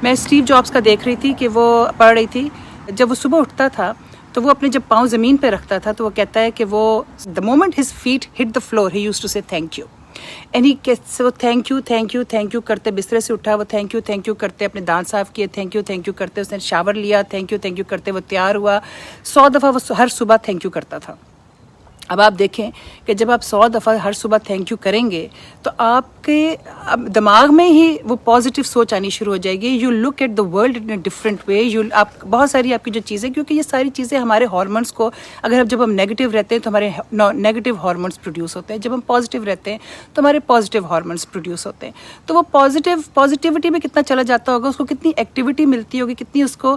میں Steve jobs کا دیکھ رہی تھی کہ وہ پڑھ رہی تھی، جب وہ صبح اٹھتا تھا تو وہ اپنے جب پاؤں زمین پہ رکھتا تھا تو وہ کہتا ہے کہ وہ the moment his feet hit the floor he used to say thank you, and he وہ thank you thank you thank you کرتے، بسترے سے اٹھا وہ تھینک یو کرتے، اپنے دانت صاف کیے تھینک یو کرتے، اس نے شاور لیا تھینک یو کرتے، وہ تیار ہوا 100 دفعہ وہ ہر صبح تھینک یو کرتا تھا. اب آپ دیکھیں کہ جب آپ 100 دفعہ ہر صبح تھینک یو کریں گے تو آپ کے دماغ میں ہی وہ پازیٹیو سوچ آنی شروع ہو جائے گی. You look at the world in a different way. آپ بہت ساری آپ کی جو چیزیں، کیونکہ یہ ساری چیزیں ہمارے ہارمونس کو، اگر جب ہم نیگیٹو رہتے ہیں تو ہمارے نیگیٹو ہارمونس پروڈیوس ہوتے ہیں، جب ہم پازیٹیو رہتے ہیں تو ہمارے پازیٹیو ہارمونس پروڈیوس ہوتے ہیں. تو وہ پازیٹیوٹی میں کتنا چلا جاتا ہوگا، اس کو کتنی ایکٹیویٹی ملتی ہوگی، کتنی اس کو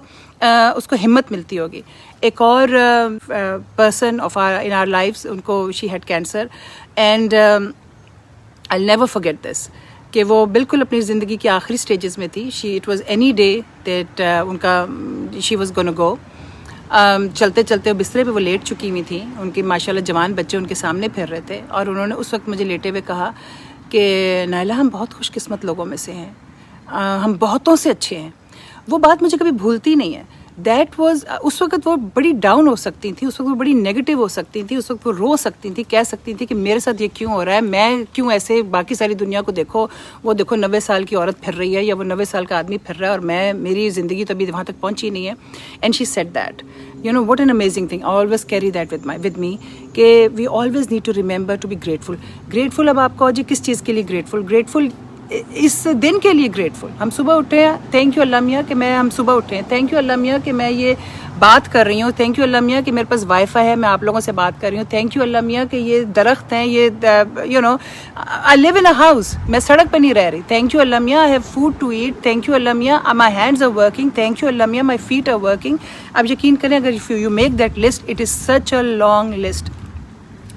ہمت ملتی ہوگی. ایک اور person of in our lives, ان کو she had cancer and I never forget this, کہ وہ بالکل اپنی زندگی کی آخری سٹیجز میں تھی. It was any day that in کا شی واز گونا گو. چلتے چلتے بسترے پہ وہ لیٹ چکی ہوئی تھیں، ان کے ماشاء اللہ جوان بچے ان کے سامنے پھر رہے تھے، اور انہوں نے اس وقت مجھے لیٹے ہوئے کہا کہ نائلہ ہم بہت خوش قسمت لوگوں میں سے ہیں، ہم بہتوں سے اچھے ہیں. وہ بات مجھے کبھی بھولتی نہیں ہے. دیٹ واز، اس وقت وہ بڑی ڈاؤن ہو سکتی تھیں، اس وقت وہ بڑی نیگیٹو ہو سکتی تھیں، اس وقت وہ رو سکتی تھیں، کہہ سکتی تھیں کہ میرے ساتھ یہ کیوں ہو رہا ہے، میں کیوں ایسے، باقی ساری دنیا کو دیکھو، وہ دیکھو 90 سال کی عورت پھر رہی ہے یا وہ 90 سال کا آدمی پھر رہا ہے، اور میری زندگی تو ابھی وہاں تک پہنچی نہیں ہے. And she said that, you know what an amazing thing. I always carry that with me کہ we always need to remember to be grateful. اب آپ کہو جی کس چیز کے لیے گریٹفل اس دن کے لیے گریٹفل. ہم صبح اٹھے ہیں، تھینک یو اللہ میاں کہ ہم صبح اٹھے ہیں، تھینک یو اللہ میاں کہ میں یہ بات کر رہی ہوں، تھینک یو اللہ میاں کہ میرے پاس وائی فائی ہے، میں آپ لوگوں سے بات کر رہی ہوں، تھینک یو اللہ میاں کہ یہ درخت ہیں، یہ you know I leave in a house, میں سڑک پہ نہیں رہ رہی، thank you Allah Miyan I have food to eat, thank you Allah Miyan my hands are working, thank you Allah Miyan my feet are working. اب یقین کریں اگر you make that list, it is such a long list.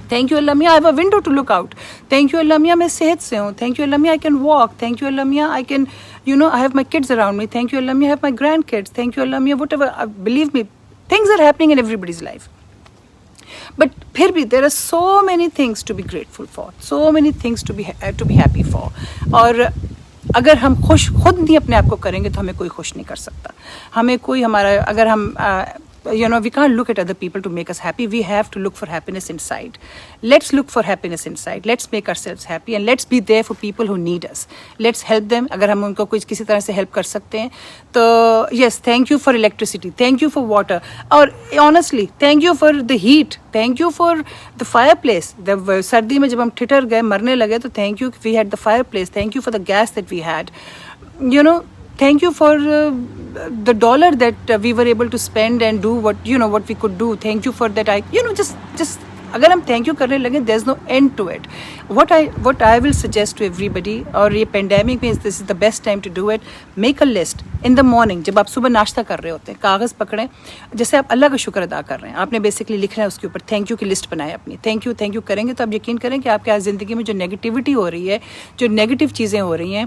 Thank you Allah Miyan I have a window to look out, thank you Allah Miyan میں صحت سے ہوں، thank you Allah Miyan I can walk, thank you Allah Miyan I can you know I have my kids around me, thank you Allah Miyan I have my grandkids, thank you Allah Miyan whatever. Believe me things are happening in everybody's life, but پھر بھی there are so many things to be grateful for, so many things to be happy for. اور اگر ہم خود نہیں اپنے آپ کو کریں گے تو ہمیں کوئی خوش نہیں کر سکتا. ہمیں کوئی اگر ہم we can't look at other people to make us happy. We have to look for happiness inside. Let's look for happiness inside. Let's make ourselves happy and let's be there for people who need us. Let's help them. اگر ہم ان کو کسی طرح سے help کر سکتے ہیں تو yes, thank you for electricity, thank you for water, اور honestly thank you for the heat, thank you for the fireplace. سردی میں جب ہم ٹھٹر گئے مرنے لگے تو thank you we had the fireplace, thank you for the gas that we had, you know. Thank you for the dollar that we were able to spend and do what we could do. Thank you for that. Just اگر ہم thank you کرنے لگیں there is no end to it. What I will suggest to everybody, اور یہ pandemic میں this is the best time to do it, make a list in the morning. جب آپ صبح ناشتہ کر رہے ہوتے ہیں کاغذ پکڑیں، جیسے آپ اللہ کا شکر ادا کر رہے ہیں، آپ نے بیسکلی لکھنا ہے اس کے اوپر تھینک یو کی لسٹ بنائے اپنی. تھینک یو کریں گے تو آپ یقین کریں کہ آپ کے زندگی میں جو نیگیٹیوٹی ہو رہی ہے، جو نیگیٹو چیزیں ہو رہی ہیں،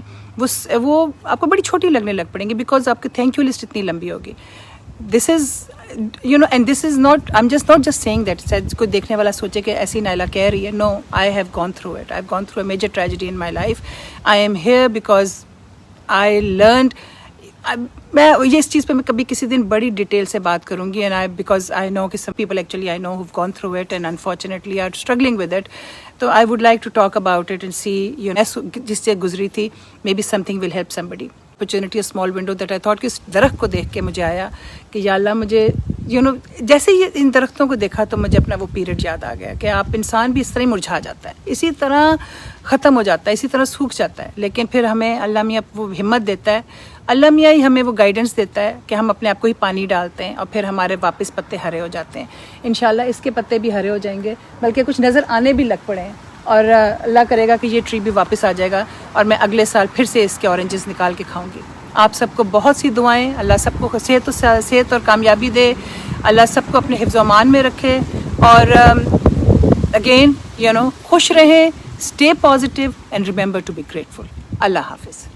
وہ آپ کو بڑی چھوٹی لگنے لگ پڑیں گی، بیکاز آپ کی تھینک یو لسٹ اتنی لمبی ہوگی. This is and this is not, I'm just not just saying that کوئی دیکھنے والا سوچے کہ ایسی نائلہ کہہ رہی ہے. No, I have gone through it. I've gone through a major tragedy in my life. I am here because I learned. میں اس چیز پہ میں کبھی کسی دن بڑی ڈیٹیل سے بات کروں گی, and because I know کہ some people actually I know who've gone through it and unfortunately are struggling with it. So I would like to talk about it and see, جس سے گزری تھی, maybe something will help somebody. Opportunity, a small window that I thought کہ اس درخت کو دیکھ کے مجھے آیا کہ یا اللہ مجھے جیسے ہی ان درختوں کو دیکھا تو مجھے اپنا وہ پیریڈ یاد آ گیا کہ آپ انسان بھی اس طرح ہی مرجھا جاتا ہے, اسی طرح ختم ہو جاتا ہے, اسی طرح سوکھ جاتا ہے, لیکن پھر ہمیں اللہ میاں وہ ہمت دیتا ہے, اللہ میاں ہی ہمیں وہ گائیڈنس دیتا ہے کہ ہم اپنے آپ کو ہی پانی ڈالتے ہیں اور پھر ہمارے واپس پتے ہرے ہو جاتے ہیں. انشاءاللہ اس کے پتے بھی ہرے ہو جائیں گے, بلکہ کچھ نظر آنے بھی لگ پڑے ہیں, اور اللہ کرے گا کہ یہ ٹری بھی واپس آ جائے گا اور میں اگلے سال پھر سے اس کے اورنجز نکال کے کھاؤں گی. آپ سب کو بہت سی دعائیں, اللہ سب کو صحت اور کامیابی دے, اللہ سب کو اپنے حفظ و امان میں رکھے, اور اگین خوش رہیں, stay positive and remember to be grateful. اللہ حافظ.